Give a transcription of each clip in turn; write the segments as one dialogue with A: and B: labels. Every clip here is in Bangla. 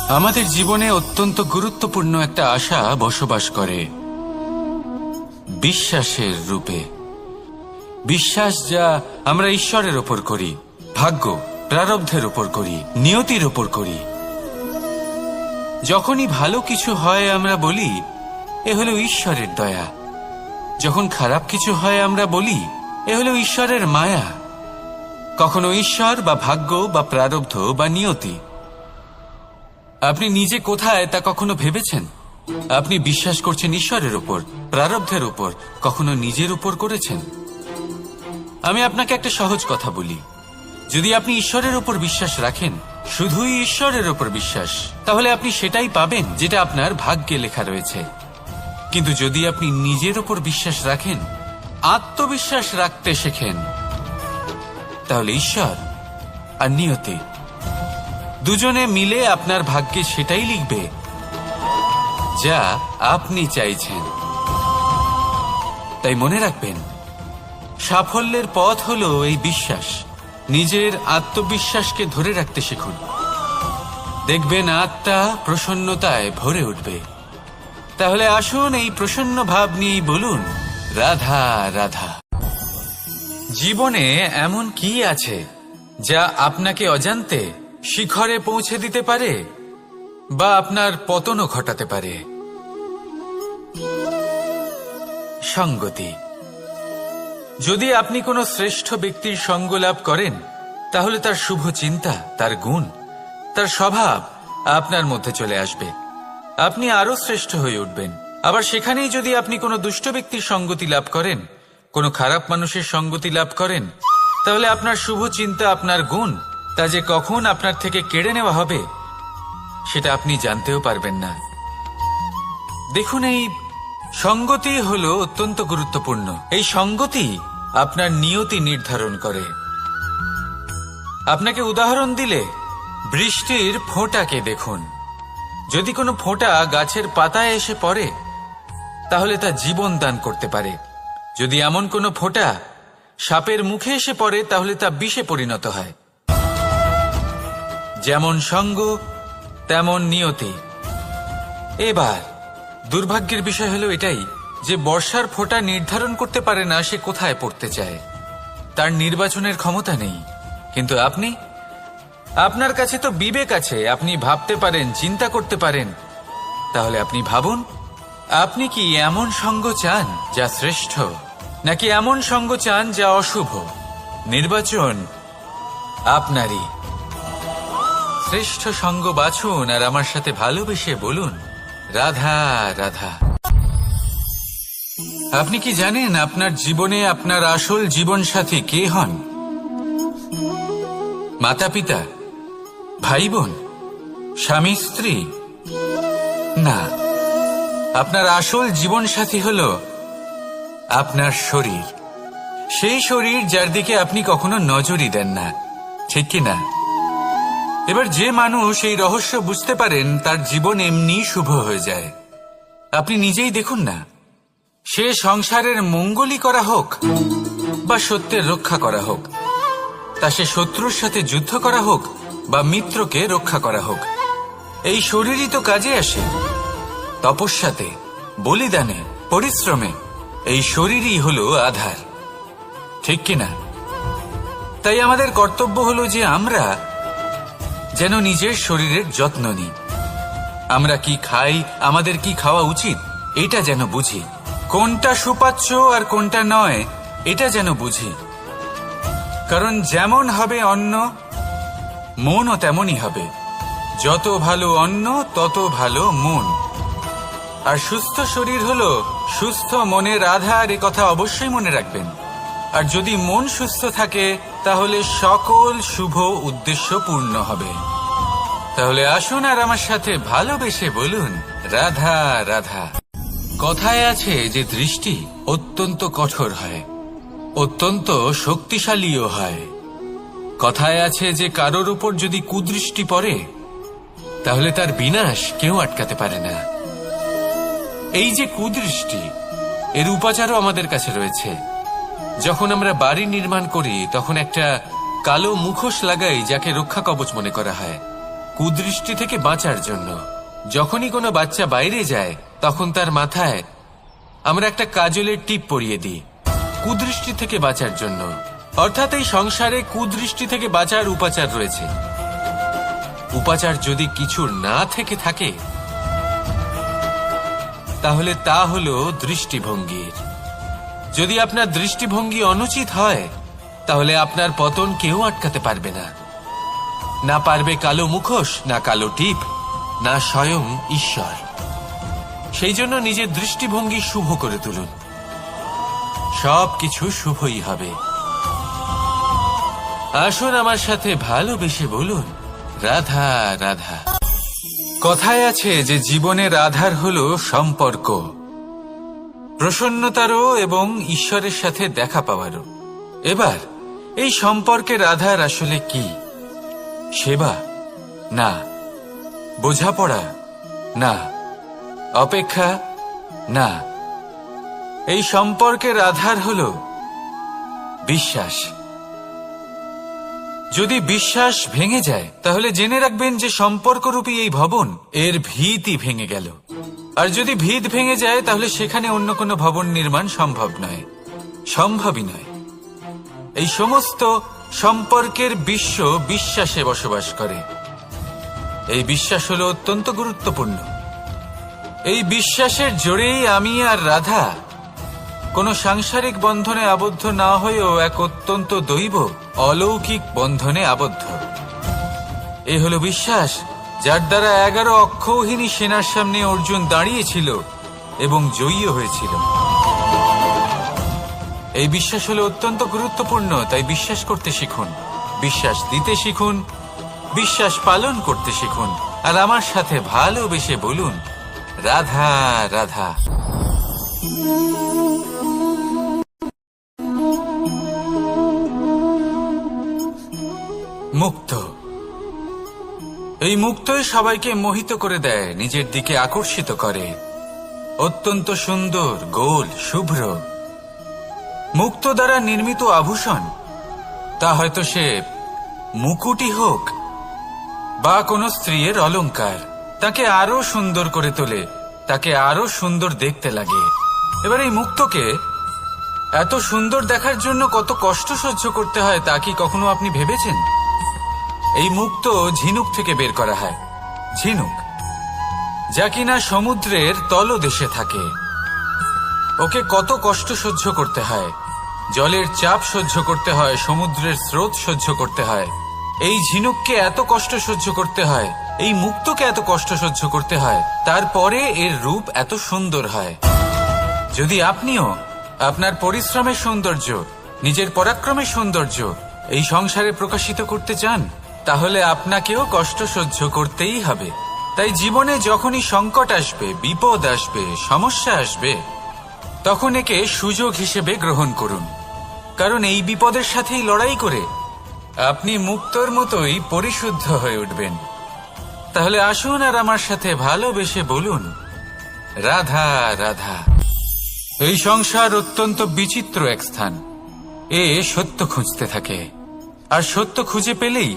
A: আমাদের জীবনে অত্যন্ত গুরুত্বপূর্ণ একটা আশা বসবাস করে বিশ্বাসের রূপে। বিশ্বাস যা আমরা ঈশ্বরের ওপর করি, ভাগ্য প্রারব্ধের ওপর করি, নিয়তির ওপর করি। যখনই ভালো কিছু হয় আমরা বলি এ হলো ঈশ্বরের দয়া, যখন খারাপ কিছু হয় আমরা বলি এ হলো ঈশ্বরের মায়া। কখনো ঈশ্বর বা ভাগ্য বা প্রারব্ধ বা নিয়তি। আপনি নিজে কোথায় তা কখনো ভেবেছেন? আপনি বিশ্বাস করছেন ঈশ্বরের উপর, প্রারব্ধের উপর, কখনো নিজের উপর করেছেন? আমি আপনাকে একটা সহজ কথা বলি, যদি আপনি ঈশ্বরের উপর বিশ্বাস রাখেন, শুধুই ঈশ্বরের উপর বিশ্বাস, তাহলে আপনি সেটাই পাবেন যেটা আপনার ভাগ্যে লেখা রয়েছে। কিন্তু যদি আপনি নিজের উপর বিশ্বাস রাখেন, আত্মবিশ্বাস রাখতে শেখেন, তাহলে ঈশ্বর আর নিয়তি দুজনে মিলে আপনার ভাগ্যে সেটাই লিখবে যা আপনি চাইছেন। তাই মনে রাখবেন, সাফল্যের পথ হলো এই বিশ্বাস। নিজের আত্মবিশ্বাসকে ধরে রাখতে শিখুন, দেখবেন আত্মা প্রসন্নতায় ভরে উঠবে। তাহলে আসুন এই প্রসন্ন ভাব নিয়েই বলুন, রাধা রাধা। জীবনে এমন কি আছে যা আপনাকে অজান্তে শিখরে পৌঁছে দিতে পারে বা আপনার পতনও ঘটাতে পারে? সঙ্গতি। যদি আপনি কোনো শ্রেষ্ঠ ব্যক্তির সঙ্গ লাভ করেন, তাহলে তার শুভ চিন্তা, তার গুণ, তার স্বভাব আপনার মধ্যে চলে আসবে। আপনি আরো শ্রেষ্ঠ হয়ে উঠবেন। আবার সেখানেই যদি আপনি কোনো দুষ্ট ব্যক্তির সঙ্গতি লাভ করেন, কোনো খারাপ মানুষের সঙ্গতি লাভ করেন, তাহলে আপনার শুভ চিন্তা, আপনার গুণ, তা যে কখন আপনার থেকে কেড়ে নেওয়া হবে সেটা আপনি জানতেও পারবেন না। দেখুন, এই সঙ্গতি হলো অত্যন্ত গুরুত্বপূর্ণ। এই সঙ্গতি আপনার নিয়তি নির্ধারণ করে। আপনাকে উদাহরণ দিলে, বৃষ্টির ফোঁটাকে দেখুন। যদি কোনো ফোঁটা গাছের পাতায় এসে পড়ে, তাহলে তা জীবন দান করতে পারে। যদি এমন কোনো ফোঁটা সাপের মুখে এসে পড়ে, তাহলে তা বিষে পরিণত হয়। যেমন সঙ্গ তেমন নিয়তি। এবার দুর্ভাগ্যের বিষয় হলো এটাই যে বর্ষার ফোঁটা নির্ধারণ করতে পারে না সে কোথায় পড়তে চায়। তার নির্বাচনের ক্ষমতা নেই। কিন্তু আপনি, আপনার কাছে তো বিবেক আছে, আপনি ভাবতে পারেন, চিন্তা করতে পারেন। তাহলে আপনি ভাবুন, আপনি কি এমন সঙ্গ চান যা শ্রেষ্ঠ, নাকি এমন সঙ্গ চান যা অশুভ? নির্বাচন আপনারই। শ্রেষ্ঠ সঙ্গ বাছুন আর আমার সাথে ভালোবেসে বলুন, রাধা রাধা। আপনি কি জানেন আপনার জীবনে আপনার আসল জীবনসাথী কে হন? মাতা পিতা, ভাই বোন, স্বামী স্ত্রী? না, আপনার আসল জীবনসাথী হল আপনার শরীর। সেই শরীর যার দিকে আপনি কখনো নজরই দেন না, ঠিক কিনা? এবার যে মানুষ এই রহস্য বুঝতে পারেন, তার জীবন এমনি শুভ হয়ে যায়। আপনি নিজেই দেখুন না, সে সংসারের মঙ্গলই করা হোক বা সত্যের রক্ষা করা হোক, তা সে শত্রুর সাথে যুদ্ধ করা হোক বা মিত্রকে রক্ষা করা হোক, এই শরীরই তো কাজে আসে। তপস্যাতে, বলিদানে, পরিশ্রমে এই শরীরই হলো আধার, ঠিক কিনা? তাই আমাদের কর্তব্য হলো যে আমরা যেন নিজের শরীরের যত্ন নিই। আমরা কি খাই, আমাদের কি খাওয়া উচিত, এটা যেন বুঝি। কোনটা সুপাচ্য আর কোনটা নয়, এটা যেন বুঝি। কারণ যেমন হবে অন্ন, মনও তেমনই হবে। যত ভালো অন্ন তত ভালো মন। আর সুস্থ শরীর হলো সুস্থ মনের আধার, এ কথা অবশ্যই মনে রাখবেন। আর যদি মন সুস্থ থাকে, তাহলে সকল শুভ উদ্দেশ্য পূর্ণ হবে। তাহলে আসুন আর আমার সাথে ভালোবেসে বলুন, রাধা রাধা। কথায় আছে যে দৃষ্টি অত্যন্ত কঠোর হয়, অত্যন্ত শক্তিশালীও হয়। কথায় আছে যে কারোর উপর যদি কুদৃষ্টি পড়ে, তাহলে তার বিনাশ কেউ আটকাতে পারে না। এই যে কুদৃষ্টি, এর উপাচারও আমাদের কাছে রয়েছে। যখন আমরা বাড়ি নির্মাণ করি, তখন একটা কালো মুখোশ লাগাই, যাকে রক্ষা কবচ মনে করা হয়। কুদৃষ্টি থেকে বাঁচার জন্য। যখনই কোনো বাচ্চা বাইরে যায় তখন তার মাথায় আমরা একটা কাজলের টিপ পরিয়ে দিই, কুদৃষ্টি থেকে বাঁচার জন্য। অর্থাৎ এই সংসারে কুদৃষ্টি থেকে বাঁচার উপাচার রয়েছে। উপাচার যদি কিছু না থেকে থাকে তাহলে তা হলো দৃষ্টিভঙ্গির। যদি আপনার দৃষ্টিভঙ্গি অনুচিত হয় তাহলে আপনার পতন কেউ আটকাতে পারবে না। না পারবে কালো মুখোশ, না কালো টিপ, না স্বয়ং ঈশ্বর। সেই জন্য নিজের দৃষ্টিভঙ্গি শুভ করে তুলুন, সবকিছু শুভই হবে। আসুন আমার সাথে ভালোবেসে বলুন, রাধা রাধা। কথায় আছে যে জীবনের আধার হলো সম্পর্ক, প্রসন্নতারও এবং ঈশ্বরের সাথে দেখা পাওয়ারও। এবার এই সম্পর্কের আধার আসলে কি? সেবা না, বোঝাপড়া না, অপেক্ষা না। এই সম্পর্কের আধার হলো বিশ্বাস। যদি বিশ্বাস ভেঙে যায় তাহলে জেনে রাখবেন যে সম্পর্করূপী এই ভবন এর ভিতই ভেঙে গেল। আর যদি ভিত ভেঙে যায় তাহলে সেখানে অন্য কোনো ভবন নির্মাণ সম্ভব নয়, সম্ভবই নয়। এই সমস্ত সম্পর্কের বিশ্ব বিশ্বাসে বসবাস করে। এই বিশ্বাস হলো অত্যন্ত গুরুত্বপূর্ণ। এই বিশ্বাসের জোরেই আমি আর রাধা কোনো সাংসারিক বন্ধনে আবদ্ধ না হয়েও এক অত্যন্ত দৈব অলৌকিক বন্ধনে আবদ্ধ। এ হলো বিশ্বাস যার দ্বারা 11 অক্ষৌহিনী সেনার সামনে অর্জুন দাঁড়িয়েছিল এবং জয়ী হয়েছিল। এই বিশ্বাস হলো অত্যন্ত গুরুত্বপূর্ণ। তাই বিশ্বাস করতে শিখুন, বিশ্বাস দিতে শিখুন, বিশ্বাস পালন করতে শিখুন। আর আমার সাথে ভালোবেসে বলুন, রাধা রাধা। মুক্ত। এই মুক্তই সবাইকে মোহিত করে দেয়, নিজের দিকে আকর্ষিত করে। অত্যন্ত সুন্দর, গোল, শুভ্র। মুক্ত দ্বারা নির্মিত আভূষণ, তা হয়তো সে মুকুটই হোক বা কোনো স্ত্রীর অলংকার, তাকে আরো সুন্দর করে তোলে, তাকে আরো সুন্দর দেখতে লাগে। এবার এই মুক্তকে এত সুন্দর দেখার জন্য কত কষ্ট সহ্য করতে হয় তা কি কখনো আপনি ভেবেছেন? এই মুক্ত ঝিনুক থেকে বের করা হয়, ঝিনুক যা কিনা সমুদ্রের তলদেশে থাকে। ওকে কত কষ্ট সহ্য করতে হয়, জলের চাপ সহ্য করতে হয়, সমুদ্রের স্রোত সহ্য করতে হয়। এই ঝিনুককে এত কষ্ট সহ্য করতে হয়, এই মুক্তকে এত কষ্ট সহ্য করতে হয়, তারপরে এর রূপ এত সুন্দর হয়। যদি আপনিও আপনার পরিশ্রমের সৌন্দর্য, নিজের পরাক্রমের সৌন্দর্য এই সংসারে প্রকাশিত করতে চান তাহলে আপনাকেও কষ্ট সহ্য করতেই হবে। তাই জীবনে যখনই সংকট আসবে, বিপদ আসবে, সমস্যা আসবে, তখন একে সুযোগ হিসেবে গ্রহণ করুন। কারণ এই বিপদের সাথেই লড়াই করে আপনি মুক্তর মতোই পরিশুদ্ধ হয়ে উঠবেন। তাহলে আসুন আর আমার সাথে ভালোবেসে বলুন, রাধা রাধা। এই সংসার অত্যন্ত বিচিত্র এক স্থান। এ সত্য খুঁজতে থাকে, আর সত্য খুঁজে পেলেই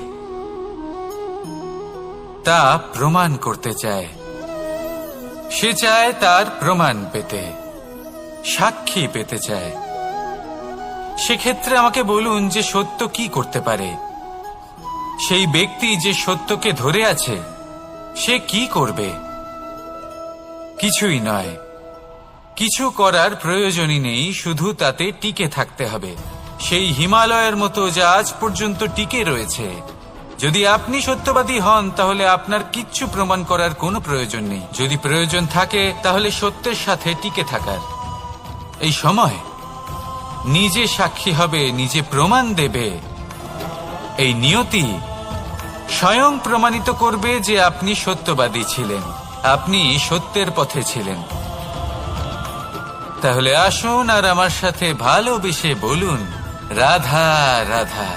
A: তা প্রমাণ করতে চায়। সে চায় তার প্রমাণ পেতে, সাক্ষী পেতে চায়। সেক্ষেত্রে আমাকে বলুন যে সত্য কি করতে পারে? সেই ব্যক্তি যে সত্যকে ধরে আছে সে কি করবে? কিছুই নয়, কিছু করার প্রয়োজনই নেই, শুধু তাতে টিকে থাকতে হবে। সেই হিমালয়ের মতো যা আজ পর্যন্ত টিকে রয়েছে। যদি আপনি সত্যবাদী হন তাহলে আপনার কিচ্ছু প্রমাণ করার কোনো প্রয়োজন নেই। যদি প্রয়োজন থাকে তাহলে সত্যের সাথে টিকে থাকার। এই সময় নিজে সাক্ষী হবে, নিজে প্রমাণ দেবে। এই নিয়তি স্বয়ং প্রমাণিত করবে যে আপনি সত্যবাদী ছিলেন, আপনি সত্যের পথে ছিলেন। তাহলে আসুন আর আমার সাথে ভালোবেসে বলুন, রাধা রাধা।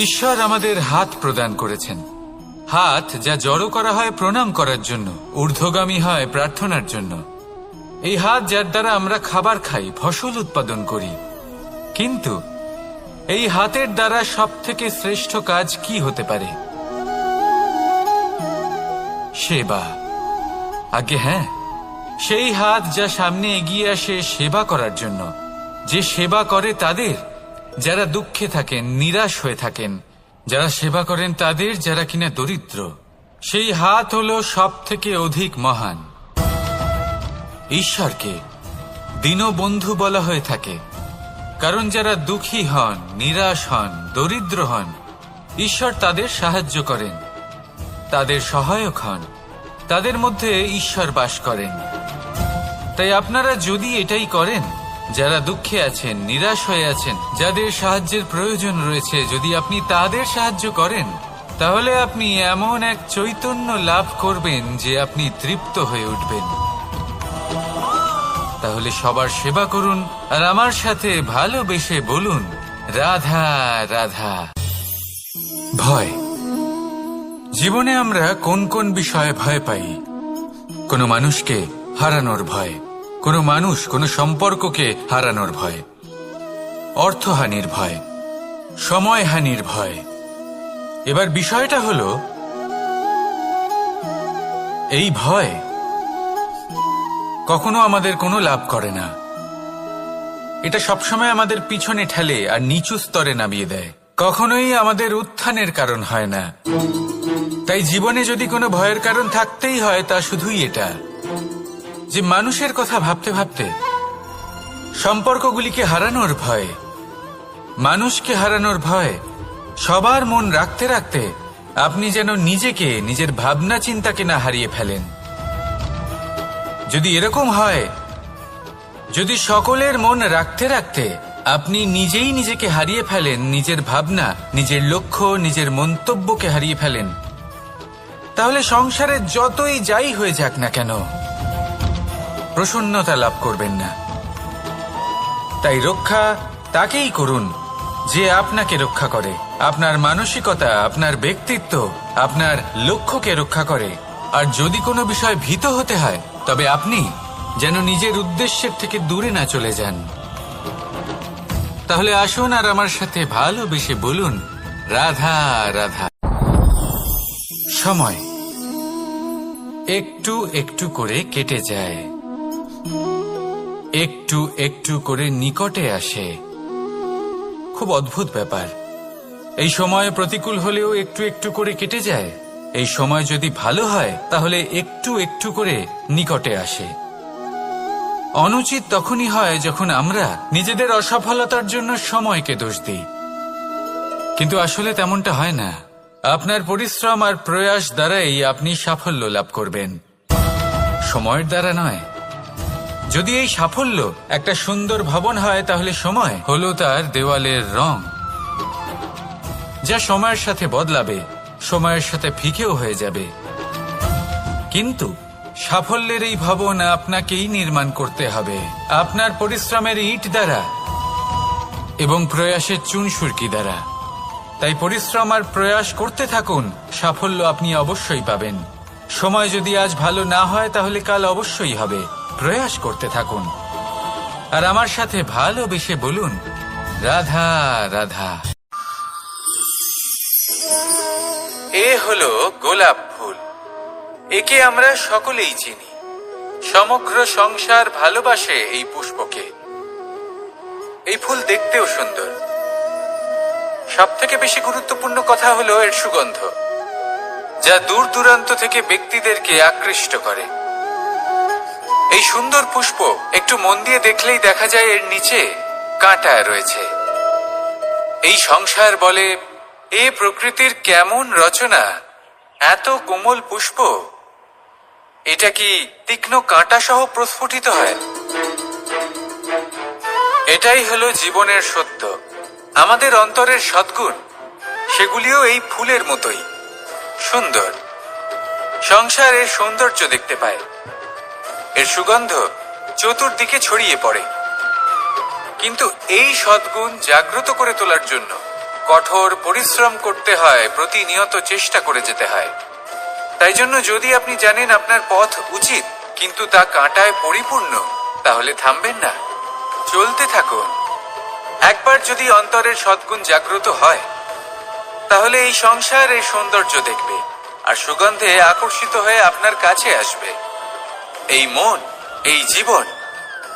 A: ঈশ্বর আমাদের হাত প্রদান করেছেন। হাত যা জড়ো করা হয় প্রণাম করার জন্য, ঊর্ধ্বগামী হয় প্রার্থনার জন্য। এই হাত যার দ্বারা আমরা খাবার খাই, ফসল উৎপাদন করি। কিন্তু এই হাতের দ্বারা সবথেকে শ্রেষ্ঠ কাজ কি হতে পারে? সেবা। আগে হ্যাঁ, সেই হাত যা সামনে এগিয়ে আসে সেবা করার জন্য, যে সেবা করে তাদের যারা দুঃখে থাকেন, নিরাশ হয়ে থাকেন, যারা সেবা করেন তাদের যারা কিনা দরিদ্র, সেই হাত হলো সব থেকে অধিক মহান। ঈশ্বরকে দীনবন্ধু বলা হয়ে থাকে, কারণ যারা দুঃখী হন, নিরাশ হন, দরিদ্র হন, ঈশ্বর তাদের সাহায্য করেন, তাদের সহায়ক হন, তাদের মধ্যে ঈশ্বর বাস করেন। তাই আপনারা যদি এটাই করেন, যারা দুঃখে আছেন, নিরাশ হয়ে আছেন, যাদের সাহায্যের প্রয়োজন রয়েছে, যদি আপনি তাদের সাহায্য করেন, তাহলে আপনি এমন এক চৈতন্য লাভ করবেন যে আপনি তৃপ্ত হয়ে উঠবেন। তাহলে সবার সেবা করুন আর আমার সাথে ভালোবেসে বলুন, রাধা রাধা। ভয়। জীবনে আমরা কোন কোন বিষয়ে ভয় পাই? কোনো মানুষকে হারানোর ভয়, কোনো মানুষ, কোনো সম্পর্ককে হারানোর ভয়, অর্থহানির ভয়, সময়হানির ভয়। এবার বিষয়টা হলো, এই ভয় কখনো আমাদের কোনো লাভ করে না। এটা সবসময় আমাদের পিছনে ঠেলে আর নিচু স্তরে নামিয়ে দেয়, কখনোই আমাদের উত্থানের কারণ হয় না। তাই জীবনে যদি কোনো ভয়ের কারণ থাকতেই হয়, তা শুধুই এটা যে মানুষের কথা ভাবতে ভাবতে, সম্পর্কগুলিকে হারানোর ভয়, মানুষকে হারানোর ভয়, সবার মন রাখতে রাখতে আপনি যেন নিজেকে, নিজের ভাবনা চিন্তাকে না হারিয়ে ফেলেন। যদি এরকম হয়, যদি সকলের মন রাখতে রাখতে আপনি নিজেই নিজেকে হারিয়ে ফেলেন, নিজের ভাবনা, নিজের লক্ষ্য, নিজের মন্তব্যকে হারিয়ে ফেলেন, তাহলে সংসারে যতই যাই হয়ে যাক না কেন, প্রসন্নতা লাভ করবেন না। তাই রক্ষা তাকেই করুন যে আপনাকে রক্ষা করে, আপনার মানসিকতা, আপনার ব্যক্তিত্ব, আপনার লক্ষ্যকে রক্ষা করে। আর যদি কোনো বিষয় ভীত হতে হয়, তবে আপনি যেন নিজের উদ্দেশ্যের থেকে দূরে না চলে যান। তাহলে আসুন আর আমার সাথে ভালোবেসে বলুন, রাধা রাধা। সময় একটু একটু করে কেটে যায়, একটু একটু করে নিকটে আসে। খুব অদ্ভুত ব্যাপার। এই সময় প্রতিকূল হলেও একটু একটু করে কেটে যায়। এই সময় যদি ভালো হয়, তাহলে একটু একটু করে নিকটে আসে। অনুচিত তখনই হয় যখন আমরা নিজেদের অসফলতার জন্য সময়কে দোষ দিই, কিন্তু আসলে তেমনটা হয় না। আপনার পরিশ্রম আর প্রয়াস দ্বারাই আপনি সাফল্য লাভ করবেন, সময়ের দ্বারা নয়। যদি এই সাফল্য একটা সুন্দর ভবন হয়, তাহলে সময় হলো তার দেওয়ালের রং, যা সময়ের সাথে বদলাবে, সময়ের সাথে ফিকেও হয়ে যাবে। কিন্তু সাফল্যের এই ভবন আপনাকেই নির্মাণ করতে হবে, আপনার পরিশ্রমের ইট দ্বারা এবং প্রয়াসের চুনসুরকি দ্বারা। তাই পরিশ্রম আর প্রয়াস করতে থাকুন, সাফল্য আপনি অবশ্যই পাবেন। সময় যদি আজ ভালো না হয়, তাহলে কাল অবশ্যই হবে। প্রয়াস করতে থাকুন আর আমার সাথে ভালোবেসে বলুন, রাধা রাধা। এ হলো গোলাপ ফুল। একে আমরা সকলেই চিনি। সমগ্র সংসার ভালোবাসে এই পুষ্পকে। এই ফুল দেখতেও সুন্দর। সবথেকে বেশি গুরুত্বপূর্ণ কথা হলো এর সুগন্ধ, যা দূর দূরান্ত থেকে ব্যক্তিদেরকে আকৃষ্ট করে। এই সুন্দর পুষ্প একটু মন দিয়ে দেখলেই দেখা যায় এর নিচে কাঁটা রয়েছে। এই সংসার বলে, এ প্রকৃতির কেমন রচনা, এত কোমল পুষ্প, এটা কি তীক্ষ্ণ কাঁটা সহ প্রস্ফুটিত হয়? এটাই হলো জীবনের সত্য। আমাদের অন্তরের সদ্গুণ, সেগুলিও এই ফুলের মতোই সুন্দর। সংসার এর সৌন্দর্য দেখতে পায়, এর সুগন্ধ চতুর্দিকে ছড়িয়ে পড়ে। কিন্তু এই সদ্গুণ জাগ্রত করে তোলার জন্য কঠোর পরিশ্রম করতে হয়, প্রতিনিয়ত চেষ্টা করে যেতে হয়। তাই জন্য যদি আপনি জানেন আপনার পথ উচিত, কিন্তু তা কাঁটায় পরিপূর্ণ, তাহলে থামবেন না, চলতে থাকুন। একবার যদি অন্তরের সদ্গুণ জাগ্রত হয়, তাহলে এই সংসার এর সৌন্দর্য দেখবে, আর সুগন্ধে আকর্ষিত হয়ে আপনার কাছে আসবে। এই মন, এই জীবন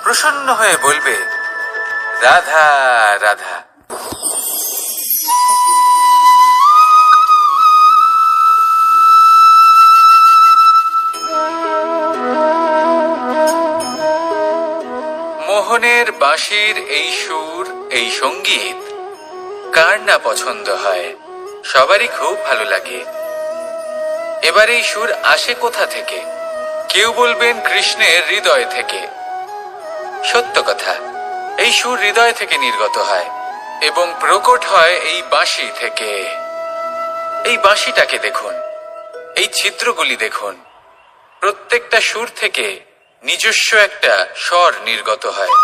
A: প্রসন্ন হয়ে বলবে, রাধা রাধা। মোহনের বাঁশির এই সুর, এই সঙ্গীত কার না পছন্দ হয়? সবারই খুব ভালো লাগে। এবার এই সুর আসে কোথা থেকে? কেউ বলবেন কৃষ্ণের হৃদয় থেকে। সত্য কথা, এই সুর হৃদয় থেকে নির্গত হয় এবং প্রকট হয় এই বাঁশি থেকে। এই বাঁশিটাকে দেখুন, এই ছিদ্রগুলি দেখুন, প্রত্যেকটা সুর থেকে নিজস্ব একটা স্বর নির্গত হয়।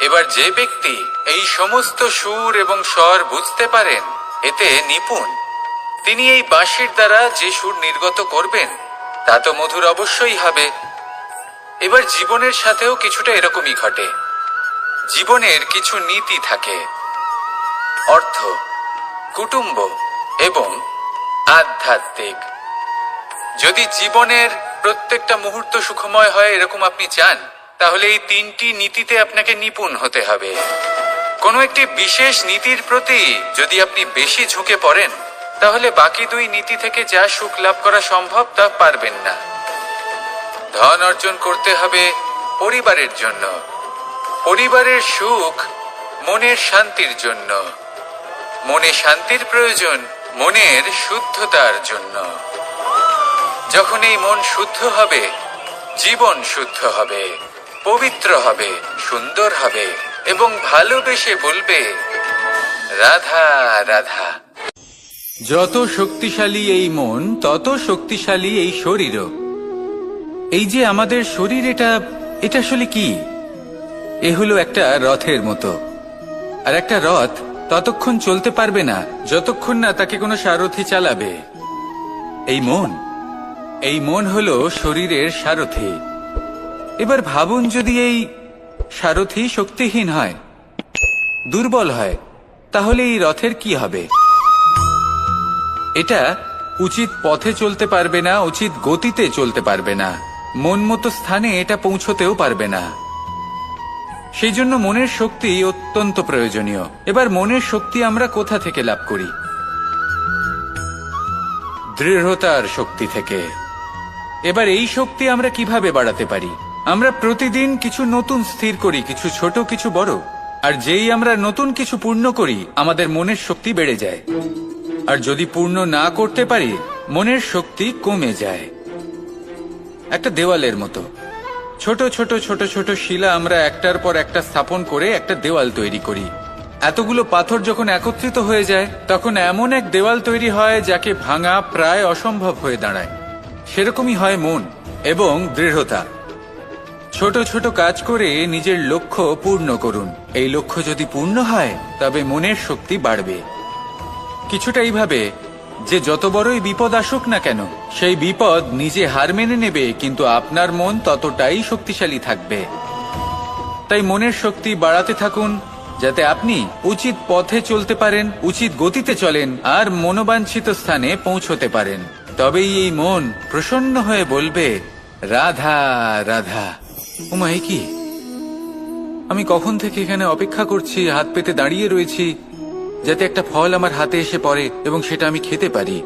A: এবার যে ব্যক্তি এই সমস্ত সুর এবং স্বর বুঝতে পারেন, এতে নিপুণ, তিনি এই বাঁশির দ্বারা যে সুর নির্গত করবেন তা তো মধুর অবশ্যই হবে। এবার জীবনের সাথেও কিছুটা এরকমই ঘটে। জীবনের কিছু নীতি থাকে, অর্থ, কুটুম্ব এবং আধ্যাত্মিক। যদি জীবনের প্রত্যেকটা মুহূর্ত সুখময় হয় এরকম আপনি চান, তাহলে এই তিনটি নীতিতে আপনাকে নিপুণ হতে হবে। কোনো একটি বিশেষ নীতির প্রতি যদি আপনি বেশি ঝুঁকে পড়েন, তাহলে বাকি দুই নীতি থেকে যা সুখ লাভ করা সম্ভব তা পারবেন না। ধন অর্জন করতে হবে পরিবারের জন্য, পরিবারের সুখ মনের শান্তির জন্য, মনে শান্তির প্রয়োজন মনের শুদ্ধতার জন্য। যখন এই মন শুদ্ধ হবে, জীবন শুদ্ধ হবে, পবিত্র হবে, সুন্দর হবে এবং ভালোবেসে বলবে, রাধা রাধা। যত শক্তিশালী এই মন, তত শক্তিশালী এই শরীরও। এই যে আমাদের শরীর, এটা আসলে কি? এ হলো একটা রথের মতো। আর একটা রথ ততক্ষণ চলতে পারবে না যতক্ষণ না তাকে কোনো সারথি চালাবে। এই মন হলো শরীরের সারথি। এবার ভাবুন, যদি এই সারথি শক্তিহীন হয়, দুর্বল হয়, তাহলে এই রথের কি হবে? এটা উচিত পথে চলতে পারবে না, উচিত গতিতে চলতে পারবে না, মন মতো স্থানে এটা পৌঁছতেও পারবে না। সেই জন্য মনের শক্তি অত্যন্ত প্রয়োজনীয়। এবার মনের শক্তি আমরা কোথা থেকে লাভ করি? দৃঢ়তার শক্তি থেকে। এবার এই শক্তি আমরা কিভাবে বাড়াতে পারি? আমরা প্রতিদিন কিছু নতুন স্থির করি, কিছু ছোট, কিছু বড়। আর যেই আমরা নতুন কিছু পূর্ণ করি, আমাদের মনের শক্তি বেড়ে যায়। আর যদি পূর্ণ না করতে পারি, মনের শক্তি কমে যায়। একটা দেওয়ালের মতো ছোট ছোট ছোট ছোট শিলা আমরা একটার পর একটা স্থাপন করে একটা দেওয়াল তৈরি করি। এতগুলো পাথর যখন একত্রিত হয়ে যায়, তখন এমন এক দেওয়াল তৈরি হয় যাকে ভাঙা প্রায় অসম্ভব হয়ে দাঁড়ায়। সেরকমই হয় মন এবং দৃঢ়তা। ছোট ছোট কাজ করে নিজের লক্ষ্য পূর্ণ করুন। এই লক্ষ্য যদি পূর্ণ হয়, তবে মনের শক্তি বাড়বে। কিছুটা এইভাবে যে যত বড়ই বিপদ আসুক না কেন, সেই বিপদ নিজে হার মেনে নেবে, কিন্তু আপনার মন ততটাই শক্তিশালী থাকবে। তাই মনের শক্তি বাড়াতে থাকুন, যাতে আপনি উচিত পথে চলতে পারেন, উচিত গতিতে চলেন আর মনোবাঞ্ছিত স্থানে পৌঁছতে পারেন। তবেই এই মন প্রসন্ন হয়ে বলবে, রাধা রাধা। ওমাই কি, আমি কখন থেকে এখানে অপেক্ষা করছি, হাত পেতে দাঁড়িয়ে রয়েছি যাতে একটা ফল আমার হাতে এসে পড়ে এবং সেটা আমি খেতে পারি।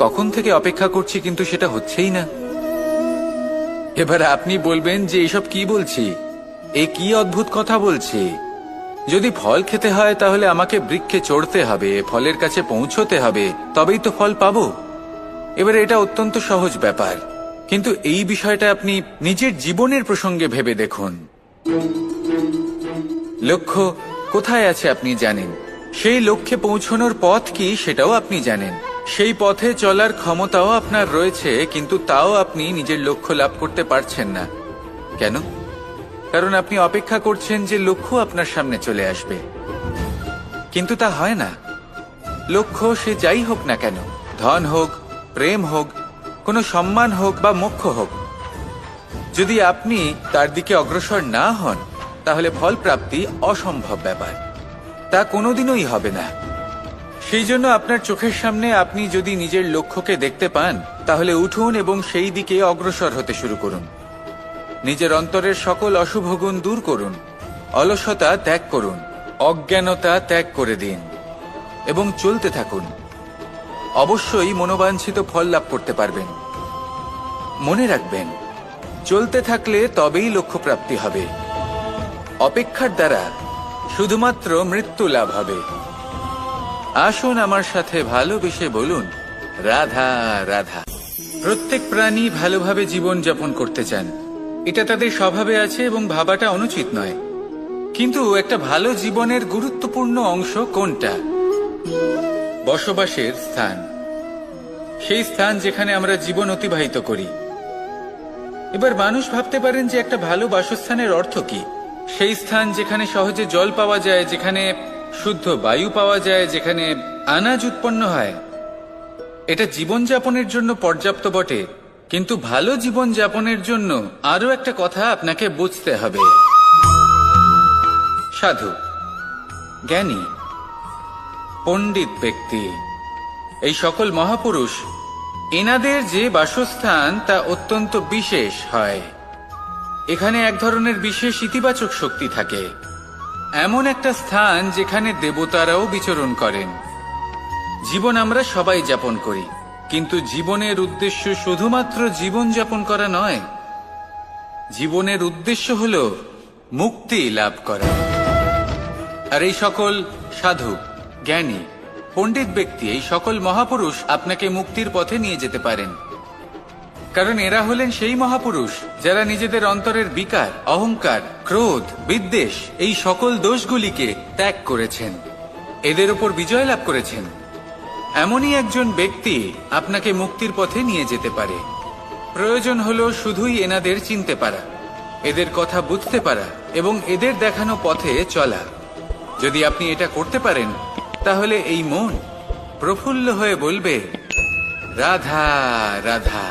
A: কখন থেকে অপেক্ষা করছি, কিন্তু সেটা হচ্ছেই না। এবার আপনি বলবেন যে এসব কি বলছি, এ কি অদ্ভুত কথা বলছি। যদি ফল খেতে হয় তাহলে আমাকে বৃক্ষে চড়তে হবে, ফলের কাছে পৌঁছতে হবে, তবেই তো ফল পাবো। এবারে এটা অত্যন্ত সহজ ব্যাপার, কিন্তু এই বিষয়টা আপনি নিজের জীবনের প্রসঙ্গে ভেবে দেখুন। লক্ষ্য কোথায় আছে আপনি জানেন, সেই লক্ষ্যে পৌঁছানোর পথ কি সেটাও আপনি জানেন, সেই পথে চলার ক্ষমতাও আপনার রয়েছে, কিন্তু তাও আপনি নিজের লক্ষ্য লাভ করতে পারছেন না। কেন? কারণ আপনি অপেক্ষা করছেন যে লক্ষ্য আপনার সামনে চলে আসবে, কিন্তু তা হয় না। লক্ষ্য সে যাই হোক না কেন, ধন হোক, প্রেম হোক, কোনো সম্মান হোক বা মোক্ষ হোক, যদি আপনি তার দিকে অগ্রসর না হন, তাহলে ফল প্রাপ্তি অসম্ভব ব্যাপার। তা কোনোদিনই হবে না। সেই জন্য আপনার চোখের সামনে আপনি যদি নিজের লক্ষ্যকে দেখতে পান, তাহলে উঠুন এবং সেই দিকে অগ্রসর হতে শুরু করুন। নিজের অন্তরের সকল অশুভ গুণ দূর করুন, অলসতা ত্যাগ করুন, অজ্ঞানতা ত্যাগ করে দিন এবং চলতে থাকুন। অবশ্যই মনোবাঞ্ছিত ফল লাভ করতে পারবেন। মনে রাখবেন, চলতে থাকলে তবেই লক্ষ্যপ্রাপ্তি হবে। অপেক্ষার দ্বারা শুধুমাত্র মৃত্যু লাভ হবে। আসুন আমার সাথে ভালোবেসে বলুন, রাধা রাধা। প্রত্যেক প্রাণী ভালোভাবে জীবন যাপন করতে চান, এটা তাদের স্বভাবে আছে এবং ভাবাটা অনুচিত নয়। কিন্তু একটা ভালো জীবনের গুরুত্বপূর্ণ অংশ কোনটা? বসবাসের স্থান, সেই স্থান যেখানে আমরা জীবন অতিবাহিত করি। এবার মানুষ ভাবতে পারেন যে একটা ভালো বাসস্থানের অর্থ কি? সেই স্থান যেখানে সহজে জল পাওয়া যায়, যেখানে শুদ্ধ বায়ু পাওয়া যায়, যেখানে আনাজ উৎপন্ন হয়। এটা জীবনযাপনের জন্য পর্যাপ্ত বটে, কিন্তু ভালো জীবনযাপনের জন্য আরো একটা কথা আপনাকে বুঝতে হবে। সাধু, জ্ঞানী, পণ্ডিত ব্যক্তি, এই সকল মহাপুরুষ, এনাদের যে বাসস্থান তা অত্যন্ত বিশেষ হয়। এখানে এক ধরনের বিশেষ ইতিবাচক শক্তি থাকে, এমন একটা স্থান যেখানে দেবতারাও বিচরণ করেন। জীবন আমরা সবাই যাপন করি, কিন্তু জীবনের উদ্দেশ্য শুধুমাত্র জীবন যাপন করা নয়। জীবনের উদ্দেশ্য হল মুক্তি লাভ করা। আর এই সকল সাধু, জ্ঞানী, পণ্ডিত ব্যক্তি, এই সকল মহাপুরুষ আপনাকে মুক্তির পথে নিয়ে যেতে পারেন। কারণ এরা হলেন সেই মহাপুরুষ যারা নিজেদের অন্তরের বিকার, অহংকার, ক্রোধ, বিদ্বেষ, এই সকল দোষগুলিকে ত্যাগ করেছেন, এদের উপর বিজয় লাভ করেছেন। এমনই একজন ব্যক্তি আপনাকে মুক্তির পথে নিয়ে যেতে পারে। প্রয়োজন হলো শুধুই এনাদের চিনতে পারা, এদের কথা বুঝতে পারা এবং এদের দেখানো পথে চলা। যদি আপনি এটা করতে পারেন, তাহলে এই মন প্রফুল্ল হয়ে বলবে, রাধা রাধা।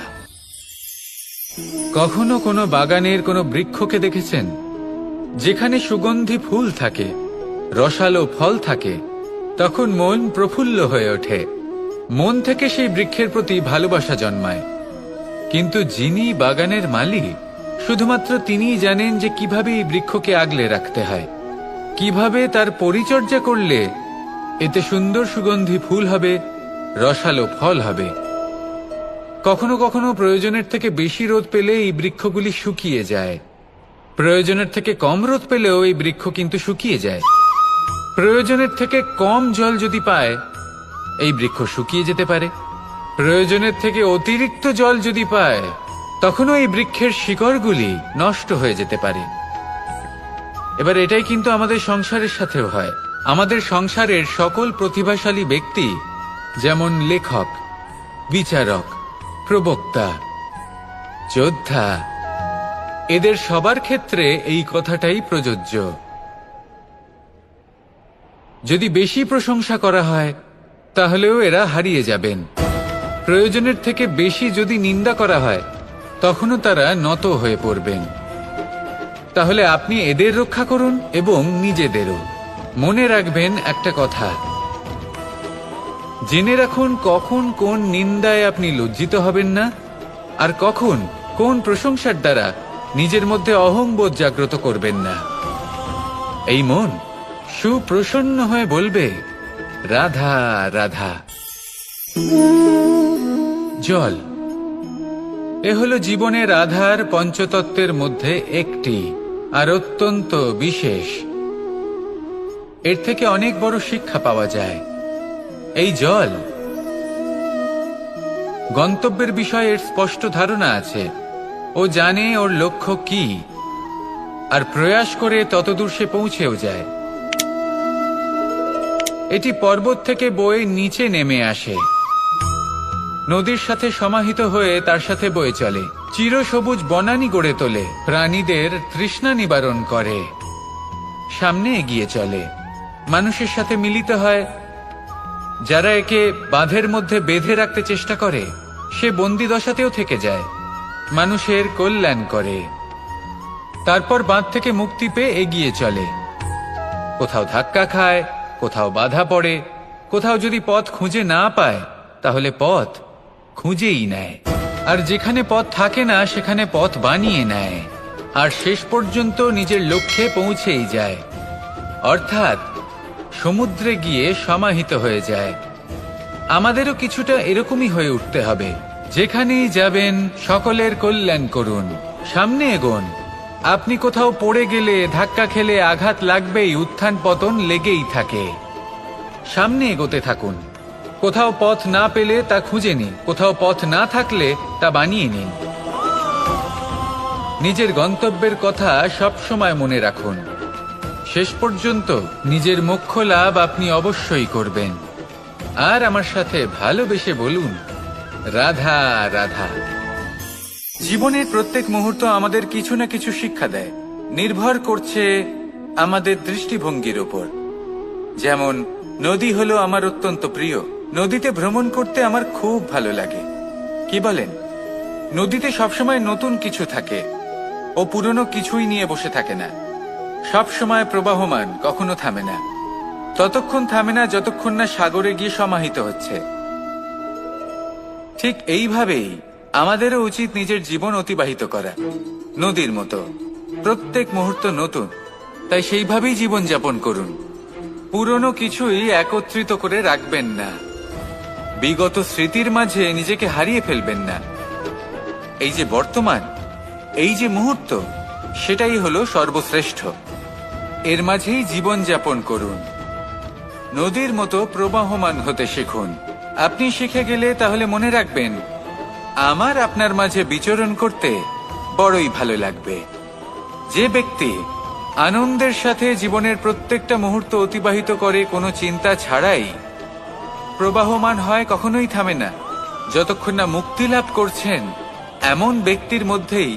A: কখনো কোনো বাগানের কোনো বৃক্ষকে দেখেছেন যেখানে সুগন্ধি ফুল থাকে, রসালো ফল থাকে? তখন মন প্রফুল্ল হয়ে ওঠে, মন থেকে সেই বৃক্ষের প্রতি ভালোবাসা জন্মায়। কিন্তু যিনি বাগানের মালিক, শুধুমাত্র তিনিই জানেন যে কিভাবে এই বৃক্ষকে আগলে রাখতে হয়, কিভাবে তার পরিচর্যা করলে এতে সুন্দর সুগন্ধি ফুল হবে, রসালো ফল হবে। কখনো কখনো প্রয়োজনের থেকে বেশি রোদ পেলে এই বৃক্ষগুলি শুকিয়ে যায়, প্রয়োজনের থেকে কম রোদ পেলেও এই বৃক্ষ কিন্তু শুকিয়ে যায়। প্রয়োজনের থেকে কম জল যদি পায়, এই বৃক্ষ শুকিয়ে যেতে পারে। প্রয়োজনের থেকে অতিরিক্ত জল যদি পায়, তখনও এই বৃক্ষের শিকড়গুলি নষ্ট হয়ে যেতে পারে। এবার এটাই কিন্তু আমাদের সংসারের সাথেও হয়। আমাদের সংসারের সকল প্রতিভাশালী ব্যক্তি, যেমন লেখক, বিচারক, প্রবক্তা, যোদ্ধা, এদের সবার ক্ষেত্রে এই কথাটাই প্রযোজ্য। যদি বেশি প্রশংসা করা হয়, তাহলেও এরা হারিয়ে যাবেন। প্রয়োজনের থেকে বেশি যদি নিন্দা করা হয়, তখনও তারা নত হয়ে পড়বেন। তাহলে আপনি এদের রক্ষা করুন এবং নিজেদেরও। মনে রাখবেন একটা কথা, জেনে রাখুন কখন কোন নিন্দায় আপনি লজ্জিত হবেন না, আর কখন কোন প্রশংসার দ্বারা নিজের মধ্যে অহংবোধ জাগ্রত করবেন না। এই মন সুপ্রসন্ন হয়ে বলবে, রাধা রাধা। জল, এ হলো জীবনের আধার পঞ্চতত্ত্বের মধ্যে একটি, আর অত্যন্ত বিশেষ। এর থেকে অনেক বড় শিক্ষা পাওয়া যায়। এই জল, গন্তব্যের বিষয়ে এর স্পষ্ট ধারণা আছে। ও জানে ওর লক্ষ্য কি, আর প্রয়াস করে ততদূর সে পৌঁছেও যায়। এটি পর্বত থেকে বয়ে নিচে নেমে আসে, নদীর সাথে সমাহিত হয়ে তার সাথে বয়ে চলে, চিরসবুজ বনানী গড়ে তোলে, প্রাণীদের তৃষ্ণা নিবারণ করে, সামনে এগিয়ে চলে, মানুষের সাথে মিলিত হয়। যারা একে বাঁধের মধ্যে বেঁধে রাখতে চেষ্টা করে, সে বন্দি দশাতেও থেকে যায়, মানুষের কল্যাণ করে। তারপর বাঁধ থেকে মুক্তি পেয়ে এগিয়ে চলে, কোথাও ধাক্কা খায়, কোথাও বাধা পড়ে, কোথাও যদি পথ খুঁজে না পায় তাহলে পথ খুঁজেই নেয়, আর যেখানে পথ থাকে না সেখানে পথ বানিয়ে নেয়, আর শেষ পর্যন্ত নিজের লক্ষ্যে পৌঁছেই যায়, অর্থাৎ সমুদ্রে গিয়ে সমাহিত হয়ে যায়। আমাদেরও কিছুটা এরকমই হয়ে উঠতে হবে। যেখানেই যাবেন সকলের কল্যাণ করুন, সামনে এগোন। আপনি কোথাও পড়ে গেলে, ধাক্কা খেলে আঘাত লাগবেই, উত্থান পতন লেগেই থাকে। সামনে এগোতে থাকুন। কোথাও পথ না পেলে তা খুঁজে নিন, কোথাও পথ না থাকলে তা বানিয়ে নিন। নিজের গন্তব্যের কথা সব সময় মনে রাখুন। শেষ পর্যন্ত নিজের মোক্ষ লাভ আপনি অবশ্যই করবেন। আর আমার সাথে ভালোবেসে বলুন, রাধা রাধা। জীবনের প্রত্যেক মুহূর্ত আমাদের কিছু না কিছু শিক্ষা দেয়, নির্ভর করছে আমাদের দৃষ্টিভঙ্গির উপর। যেমন নদী হলো আমার অত্যন্ত প্রিয়। নদীতে ভ্রমণ করতে আমার খুব ভালো লাগে। কি বলেন? নদীতে সবসময় নতুন কিছু থাকে, ও পুরনো কিছুই নিয়ে বসে থাকে না। সব সময় প্রবাহমান, কখনো থামে না। ততক্ষণ থামে না যতক্ষণ না সাগরে গিয়ে সমাহিত হচ্ছে। ঠিক এইভাবেই আমাদেরও উচিত নিজের জীবন অতিবাহিত করা, নদীর মতো। প্রত্যেক মুহূর্ত নতুন, তাই সেইভাবেই জীবন যাপন করুন। পুরনো কিছুই একত্রিত করে রাখবেন না, বিগত স্মৃতির মাঝে নিজেকে হারিয়ে ফেলবেন না। এই যে বর্তমান, এই যে মুহূর্ত, সেটাই হলো সর্বশ্রেষ্ঠ। এর মাঝেই জীবন যাপন করুন। নদীর মতো প্রবাহমান হতে শিখুন। আপনি শিখে গেলে তাহলে মনে রাখবেন, আমার আপনার মাঝে বিচরণ করতে বড়ই ভালো লাগবে। যে ব্যক্তি আনন্দের সাথে জীবনের প্রত্যেকটা মুহূর্ত অতিবাহিত করে কোনো চিন্তা ছাড়াই, প্রবাহমান হয়, কখনোই থামে না, যতক্ষণ না মুক্তি লাভ করছেন, এমন ব্যক্তির মধ্যেই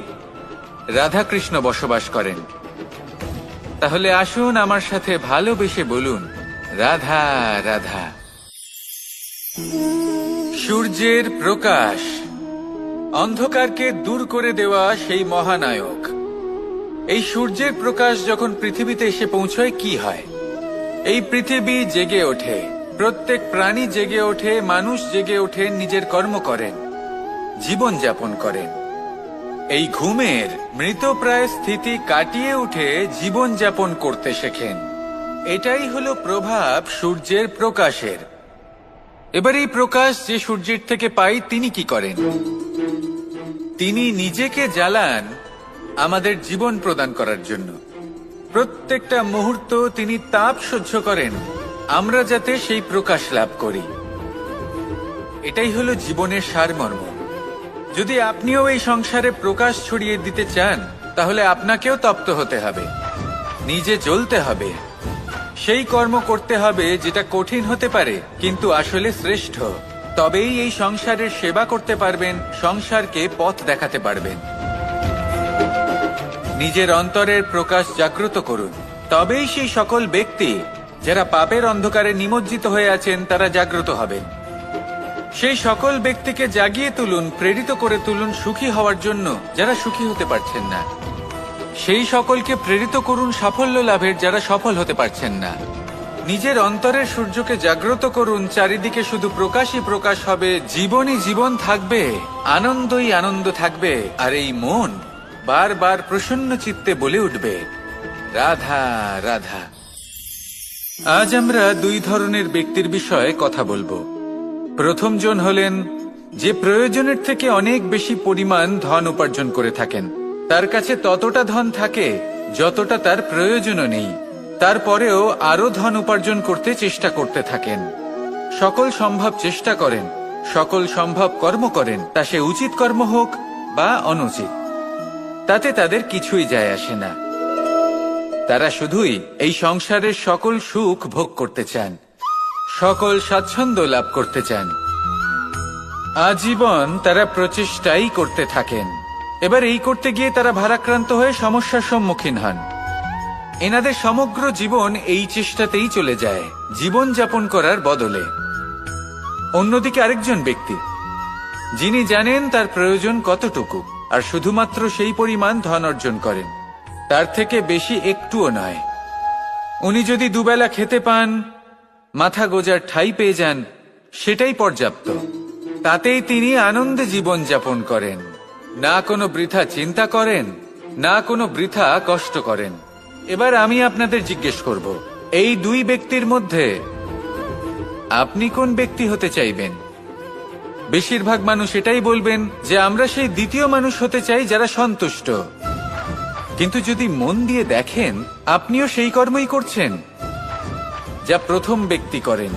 A: রাধাকৃষ্ণ বসবাস করেন। তাহলে আসুন আমার সাথে ভালোবেসে বলুন, রাধা রাধা। সূর্যের প্রকাশ অন্ধকারকে দূর করে দেওয়া সেই মহানায়ক। এই সূর্যের প্রকাশ যখন পৃথিবীতে এসে পৌঁছয়, কি হয়? এই পৃথিবী জেগে ওঠে, প্রত্যেক প্রাণী জেগে ওঠে, মানুষ জেগে ওঠে, নিজের কর্ম করেন, জীবন যাপন করেন। এই ঘুমের মৃতপ্রায় স্থিতি কাটিয়ে উঠে জীবন যাপন করতে শেখেন। এটাই হলো প্রভাব সূর্যের প্রকাশের। এবার এই প্রকাশ যে সূর্যের থেকে পাই, তিনি কি করেন? তিনি নিজেকে জ্বালান আমাদের জীবন প্রদান করার জন্য। প্রত্যেকটা মুহূর্ত তিনি তাপ সহ্য করেন, আমরা যাতে সেই প্রকাশ লাভ করি। এটাই হলো জীবনের সারমর্ম। যদি আপনিও এই সংসারে প্রকাশ ছড়িয়ে দিতে চান, তাহলে আপনাকেও তপ্ত হতে হবে, নিজে জ্বলতে হবে, সেই কর্ম করতে হবে যেটা কঠিন হতে পারে কিন্তু আসলে শ্রেষ্ঠ। তবেই এই সংসারের সেবা করতে পারবেন, সংসারকে পথ দেখাতে পারবেন। নিজের অন্তরের প্রকাশ জাগ্রত করুন, তবেই সেই সকল ব্যক্তি যারা পাপের অন্ধকারে নিমজ্জিত হয়ে আছেন, তারা জাগ্রত হবেন। সেই সকল ব্যক্তিকে জাগিয়ে তুলুন, প্রেরিত করে তুলুন সুখী হওয়ার জন্য যারা সুখী হতে পারছেন না। সেই সকলকে প্রেরিত করুন সাফল্য লাভের যারা সফল হতে পারছেন না। নিজের অন্তরের সূর্যকে জাগ্রত করুন, চারিদিকে শুধু প্রকাশই প্রকাশ হবে, জীবনই জীবন থাকবে, আনন্দই আনন্দ থাকবে, আর এই মন বারবার প্রসন্ন চিত্তে বলে উঠবে, রাধা রাধা। আজ আমরা দুই ধরনের ব্যক্তির বিষয়ে কথা বলবো। প্রথম জন হলেন যে প্রয়োজনের থেকে অনেক বেশি পরিমাণ ধন উপার্জন করে থাকেন। তার কাছে ততটা ধন থাকে যতটা তার প্রয়োজনও নেই, তারপরেও আরো ধন উপার্জন করতে চেষ্টা করতে থাকেন। সকল সম্ভব চেষ্টা করেন, সকল সম্ভব কর্ম করেন, তা সে উচিত কর্ম হোক বা অনুচিত, তাতে তাদের কিছুই যায় আসে না। তারা শুধুই এই সংসারের সকল সুখ ভোগ করতে চান, সকল স্বাচ্ছন্দ্য লাভ করতে চান। আজীবন তারা প্রচেষ্টাই করতে থাকেন। এবার এই করতে গিয়ে তারা ভারাক্রান্ত হয়ে সমস্যার সম্মুখীন হন। এনাদের সমগ্র জীবন এই চেষ্টাতেই চলে যায়, জীবন যাপন করার বদলে। অন্যদিকে আরেকজন ব্যক্তি যিনি জানেন তার প্রয়োজন কতটুকু, আর শুধুমাত্র সেই পরিমাণ ধন অর্জন করেন, তার থেকে বেশি একটুও নয়। উনি যদি দুবেলা খেতে পান মাথা গোজার ঠাঁই পেয়ে যান, সেটাই পর্যাপ্ত। তাতেই তিনি আনন্দে জীবন যাপন করেন, না কোনো বৃথা চিন্তা করেন, না কোনো বৃথা কষ্ট করেন। এবার আমি আপনাদের জিজ্ঞেস করব, এই দুই ব্যক্তির মধ্যে আপনি কোন ব্যক্তি হতে চাইবেন? বেশিরভাগ মানুষ এটাই বলবেন যে আমরা সেই দ্বিতীয় মানুষ হতে চাই যারা সন্তুষ্ট। কিন্তু যদি মন দিয়ে দেখেন, আপনিও সেই কর্মই করছেন যা প্রথম ব্যক্তি করেন।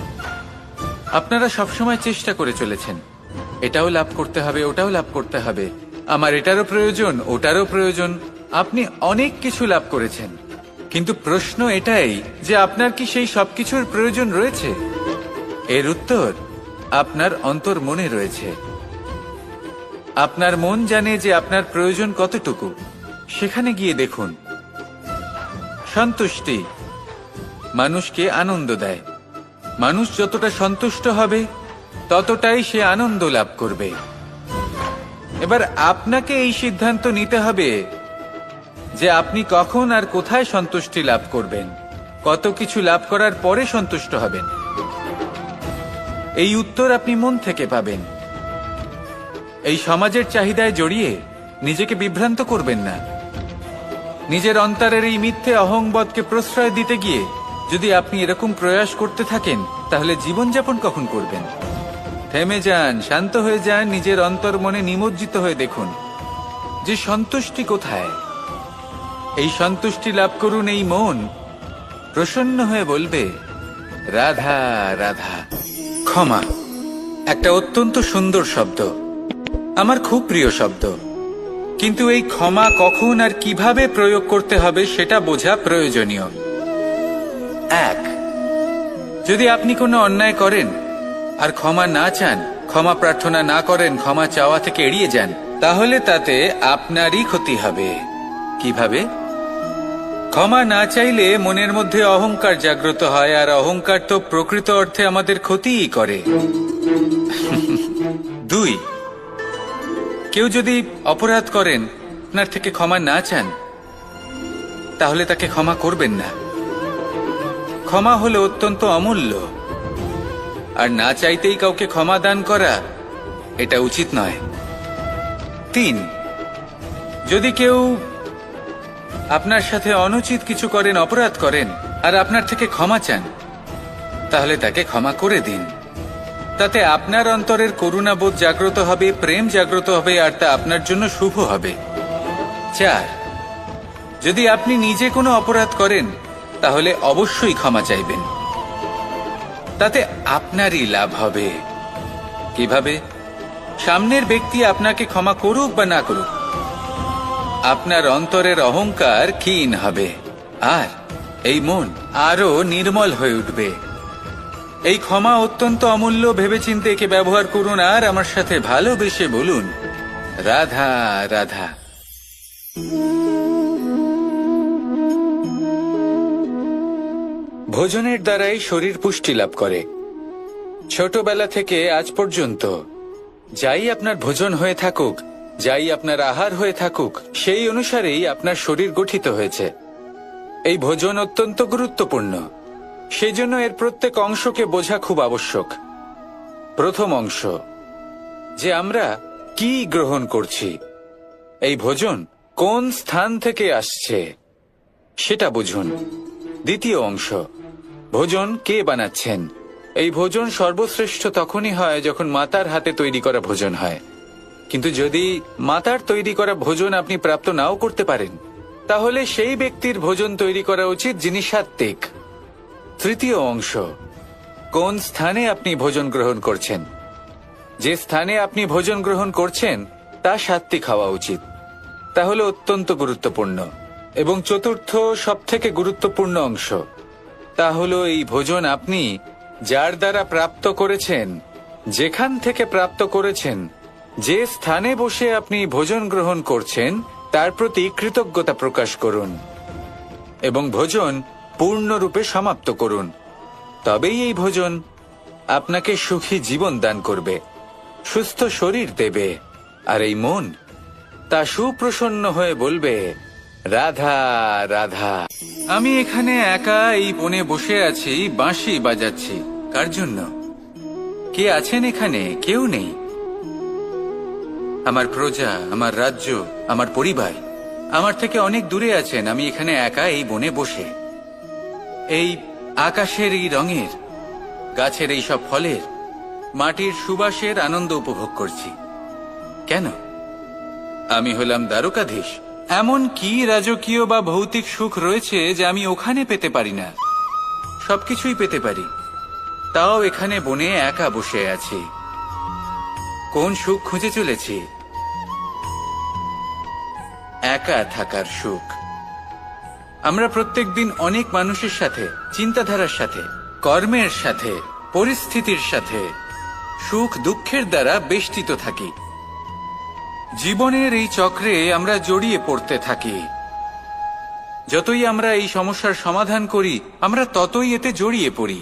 A: আপনারা সবসময় চেষ্টা করে চলেছেন, এটাও লাভ করতে হবে, ওটাও লাভ করতে হবে, আমার এটারও প্রয়োজন, ওটারও প্রয়োজন। আপনি অনেক কিছু লাভ করেছেন, কিন্তু প্রশ্ন এটাই যে আপনার কি সেই সবকিছুর প্রয়োজন রয়েছে? এর উত্তর আপনার অন্তর্মনে রয়েছে। আপনার মন জানে যে আপনার প্রয়োজন কতটুকু। সেখানে গিয়ে দেখুন। সন্তুষ্টি মানুষকে আনন্দ দেয়। মানুষ যতটা সন্তুষ্ট হবে ততটাই সে আনন্দ লাভ করবে। এবার আপনাকে এই সিদ্ধান্ত নিতে হবে যে আপনি কখন আর কোথায় সন্তুষ্টি লাভ করবেন, কত কিছু লাভ করার পরে সন্তুষ্ট হবেন। এই উত্তর আপনি মন থেকে পাবেন। এই সমাজের চাহিদায় জড়িয়ে নিজেকে বিভ্রান্ত করবেন না। নিজের অন্তরের এই মিথ্যে অহংবোধকে প্রশ্রয় দিতে গিয়ে যদি আপনি এরকম প্রয়াস করতে থাকেন, তাহলে জীবনযাপন কখন করবেন? থেমে যান, শান্ত হয়ে যান, নিজের অন্তর্মনে নিমজ্জিত হয়ে দেখুন যে সন্তুষ্টি কোথায়। এই সন্তুষ্টি লাভ করুন। এই মন প্রসন্ন হয়ে বলবে, রাধা রাধা। ক্ষমা একটা অত্যন্ত সুন্দর শব্দ, আমার খুব প্রিয় শব্দ, কিন্তু এই ক্ষমা কখন আর কিভাবে প্রয়োগ করতে হবে সেটা বোঝা প্রয়োজনীয়। এক, যদি আপনি কোনো অন্যায় করেন আর ক্ষমা না চান, ক্ষমা প্রার্থনা না করেন, ক্ষমা চাওয়া থেকে এড়িয়ে যান, তাহলে তাতে আপনারই ক্ষতি হবে। কিভাবে? ক্ষমা না চাইলে মনের মধ্যে অহংকার জাগ্রত হয়, আর অহংকার তো প্রকৃত অর্থে আমাদের ক্ষতিই করে। দুই, কেউ যদি অপরাধ করেন, আপনার থেকে ক্ষমা না চান, তাহলে তাকে ক্ষমা করবেন না। ক্ষমা হলো অত্যন্ত অমূল্য, আর না চাইতেই কাউকে ক্ষমা দান করা এটা উচিত নয়। তিন, যদি কেউ আপনার সাথে অনুচিত কিছু করেন, অপরাধ করেন, আর আপনার থেকে ক্ষমা চান, তাহলে তাকে ক্ষমা করে দিন। তাতে আপনার অন্তরের করুণাবোধ জাগ্রত হবে, প্রেম জাগ্রত হবে, আর তা আপনার জন্য শুভ হবে। চার, যদি আপনি নিজে কোনো অপরাধ করেন, তাহলে অবশ্যই ক্ষমা চাইবেন। তাতে আপনারই লাভ হবে। কিভাবে? সামনের ব্যক্তি আপনাকে ক্ষমা করুক বা না করুক, আপনার অন্তরের অহংকার ক্ষীণ হবে, আর এই মন আরো নির্মল হয়ে উঠবে। এই ক্ষমা অত্যন্ত অমূল্য, ভেবেচিন্তে একে ব্যবহার করুন, আর আমার সাথে ভালোবেসে বলুন, রাধা রাধা। ভোজনের দ্বারাই শরীর পুষ্টি লাভ করে। ছোটবেলা থেকে আজ পর্যন্ত যাই আপনার ভোজন হয়ে থাকুক, যাই আপনার আহার হয়ে থাকুক, সেই অনুসারেই আপনার শরীর গঠিত হয়েছে। এই ভোজন অত্যন্ত গুরুত্বপূর্ণ, সেই জন্য এর প্রত্যেক অংশকে বোঝা খুব আবশ্যক। প্রথম অংশ, যে আমরা কি গ্রহণ করছি, এই ভোজন কোন স্থান থেকে আসছে সেটা বুঝুন। দ্বিতীয় অংশ, ভোজন কে বানাচ্ছেন। এই ভোজন সর্বশ্রেষ্ঠ তখনই হয় যখন মাতার হাতে তৈরি করা ভোজন হয়। কিন্তু যদি মাতার তৈরি করা ভোজন আপনি প্রাপ্ত নাও করতে পারেন, তাহলে সেই ব্যক্তির ভোজন তৈরি করা উচিত যিনি সাত্ত্বিক। তৃতীয় অংশ, কোন স্থানে আপনি ভোজন গ্রহণ করছেন। যে স্থানে আপনি ভোজন গ্রহণ করছেন তা সাত্ত্বিক হওয়া উচিত। তাহলে অত্যন্ত গুরুত্বপূর্ণ। এবং চতুর্থ সবথেকে গুরুত্বপূর্ণ অংশ, তা হলো এই ভোজন আপনি যার দ্বারা প্রাপ্ত করেছেন, যেখান থেকে প্রাপ্ত করেছেন, যে স্থানে বসে আপনি ভোজন গ্রহণ করছেন, তার প্রতি কৃতজ্ঞতা প্রকাশ করুন এবং ভোজন পূর্ণরূপে সমাপ্ত করুন। তবেই এই ভোজন আপনাকে সুখী জীবন দান করবে, সুস্থ শরীর দেবে, আর এই মন তা সুপ্রসন্ন হয়ে বলবে, রাধা রাধা। আমি এখানে একা এই বনে বসে আছি, বাঁশি বাজাচ্ছি। কার জন্য? কে আছেন এখানে? কেউ নেই। আমার প্রজা, আমার রাজ্য, আমার পরিবার আমার থেকে অনেক দূরে আছেন। আমি এখানে একা এই বনে বসে এই আকাশের এই রঙের, গাছের এই সব ফলের, মাটির সুবাসের আনন্দ উপভোগ করছি। কেন? আমি হলাম দ্বারকাধীশ। এমন কি রাজকীয় বা ভৌতিক সুখ রয়েছে যে আমি ওখানে পেতে পারি না? সবকিছুই পেতে পারি, তাও এখানে বনে একা বসে আছি। কোন সুখ খুঁজে চলেছি? একা থাকার সুখ। আমরা প্রত্যেকদিন অনেক মানুষের সাথে, চিন্তাধারার সাথে, কর্মের সাথে, পরিস্থিতির সাথে, সুখ দুঃখের দ্বারা বেষ্টিত থাকি। জীবনের এই চক্রে আমরা জড়িয়ে পড়তে থাকি। যতই আমরা এই সমস্যার সমাধান করি, আমরা ততই এতে জড়িয়ে পড়ি।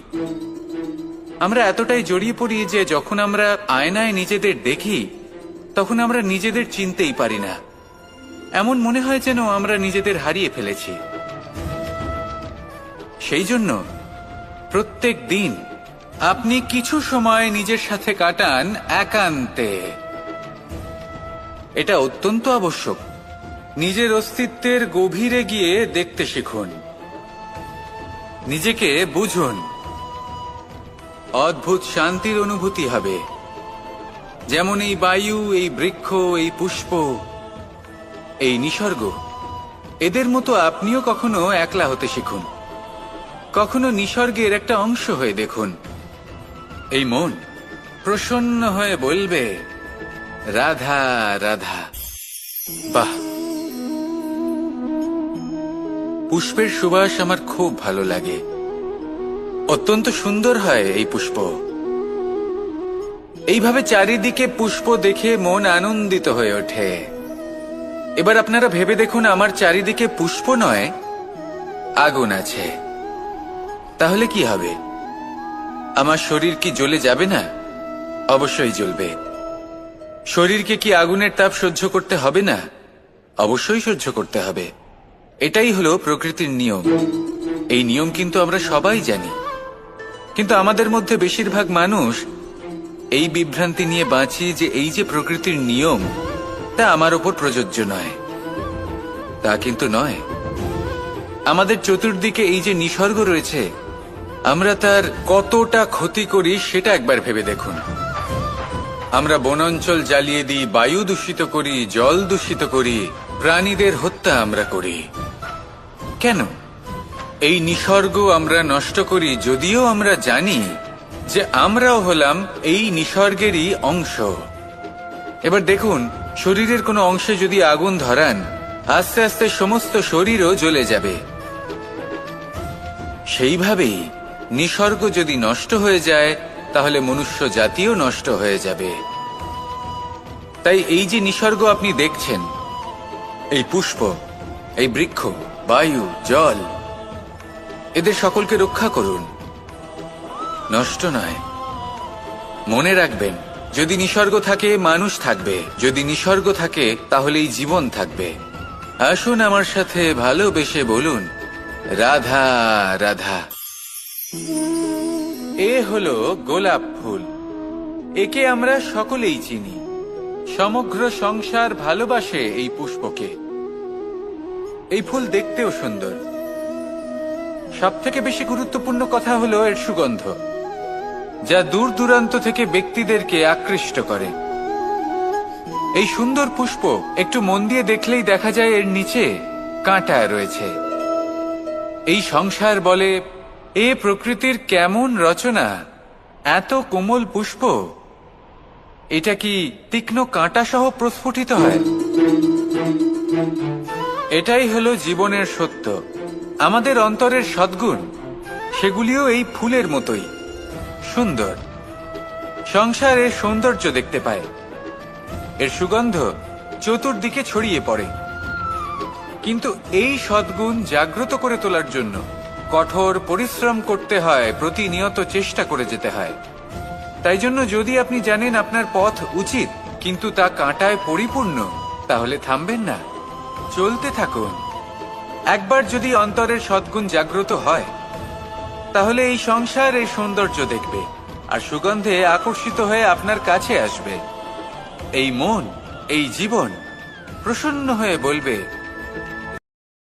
A: আমরা এতটাই জড়িয়ে পড়ি যে যখন আমরা আয়নায় নিজেদের দেখি, তখন আমরা নিজেদের চিনতেই পারি না। এমন মনে হয় যেন আমরা নিজেদের হারিয়ে ফেলেছি। সেই জন্য প্রত্যেক দিন আপনি কিছু সময় নিজের সাথে কাটান একান্তে। এটা অত্যন্ত আবশ্যক। নিজের অস্তিত্বের গভীরে গিয়ে দেখতে শিখুন, নিজেকে বুঝুন। অদ্ভুত শান্তির অনুভূতি হবে। যেমন এই বায়ু, এই বৃক্ষ, এই পুষ্প, এই নিসর্গ, এদের মতো আপনিও কখনো একলা হতে শিখুন। কখনো নিসর্গের একটা অংশ হয়ে দেখুন। এই মন প্রসন্ন হয়ে বলবে, রাধা রাধা। বাহ! পুষ্পের সুবাস আমার খুব ভালো লাগে। অত্যন্ত সুন্দর হয় এই পুষ্প। এইভাবে চারিদিকে পুষ্প দেখে মন আনন্দিত হয়ে ওঠে। এবার আপনারা ভেবে দেখুন, আমার চারিদিকে পুষ্প নয়, আগুন আছে। তাহলে কি হবে? আমার শরীর কি জ্বলে যাবে না? অবশ্যই জ্বলবে। শরীরকে কি আগুনের তাপ সহ্য করতে হবে না? অবশ্যই সহ্য করতে হবে। এটাই হলো প্রকৃতির নিয়ম। এই নিয়ম কিন্তু আমরা সবাই জানি, কিন্তু আমাদের মধ্যে বেশিরভাগ মানুষ এই বিভ্রান্তি নিয়ে বাঁচি যে এই যে প্রকৃতির নিয়ম, তা আমার ওপর প্রযোজ্য নয়। তা কিন্তু নয়। আমাদের চতুর্দিকে এই যে নিসর্গ রয়েছে, আমরা তার কতটা ক্ষতি করি সেটা একবার ভেবে দেখুন। আমরা বনাঞ্চল জ্বালিয়ে দিই, বায়ু দূষিত করি, জল দূষিত করি, প্রাণীদের হত্যা আমরা করি। কেন? এই নিসর্গ আমরা নষ্ট করি, যদিও আমরা জানি যে আমরাও হলাম এই নিসর্গেরই অংশ। এবার দেখুন, শরীরের কোনো অংশে যদি আগুন ধরান, আস্তে আস্তে সমস্ত শরীরও জ্বলে যাবে। সেইভাবেই নিসর্গ যদি নষ্ট হয়ে যায়, তাহলে মনুষ্য জাতিও নষ্ট হয়ে যাবে। তাই এই যে নিসর্গ আপনি দেখছেন, এই পুষ্প, এই বৃক্ষ, বায়ু, জল, এদের সকলকে রক্ষা করুন, নষ্ট নয়। মনে রাখবেন, যদি নিসর্গ থাকে মানুষ থাকবে, যদি নিসর্গ থাকে তাহলেই জীবন থাকবে। আসুন আমার সাথে ভালোবেসে বলুন, রাধা রাধা। এ হলো গোলাপ ফুল। একে আমরা সকলেই চিনি। সমগ্র সংসার ভালোবাসে এই পুষ্পকে। এই ফুল দেখতেও সুন্দর। সবথেকে বেশি গুরুত্বপূর্ণ কথা হলো এর সুগন্ধ, যা দূর দূরান্ত থেকে ব্যক্তিদেরকে আকৃষ্ট করে। এই সুন্দর পুষ্প একটু মন দিয়ে দেখলেই দেখা যায় এর নিচে কাঁটা রয়েছে। এই সংসার বলে, এ প্রকৃতির কেমন রচনা, এত কোমল পুষ্প, এটা কি তীক্ষ্ণ কাঁটা সহ প্রস্ফুটিত হয়? এটাই হলো জীবনের সত্য। আমাদের অন্তরের সদ্গুণ, সেগুলিও এই ফুলের মতোই সুন্দর। সংসারের সৌন্দর্য দেখতে পায়, এর সুগন্ধ চতুর্দিকে ছড়িয়ে পড়ে। কিন্তু এই সদ্গুণ জাগ্রত করে তোলার জন্য কঠোর পরিশ্রম করতে হয়, প্রতিনিয়ত চেষ্টা করে যেতে হয়। তাই জন্য যদি আপনি জানেন আপনার পথ উচিত, কিন্তু তা কাঁটায় পরিপূর্ণ, তাহলে থামবেন না, চলতে থাকুন। একবার যদি অন্তরের সদ্গুণ জাগ্রত হয়, তাহলে এই সংসার এর সৌন্দর্য দেখবে আর সুগন্ধে আকর্ষিত হয়ে আপনার কাছে আসবে। এই মন, এই জীবন প্রসন্ন হয়ে বলবে,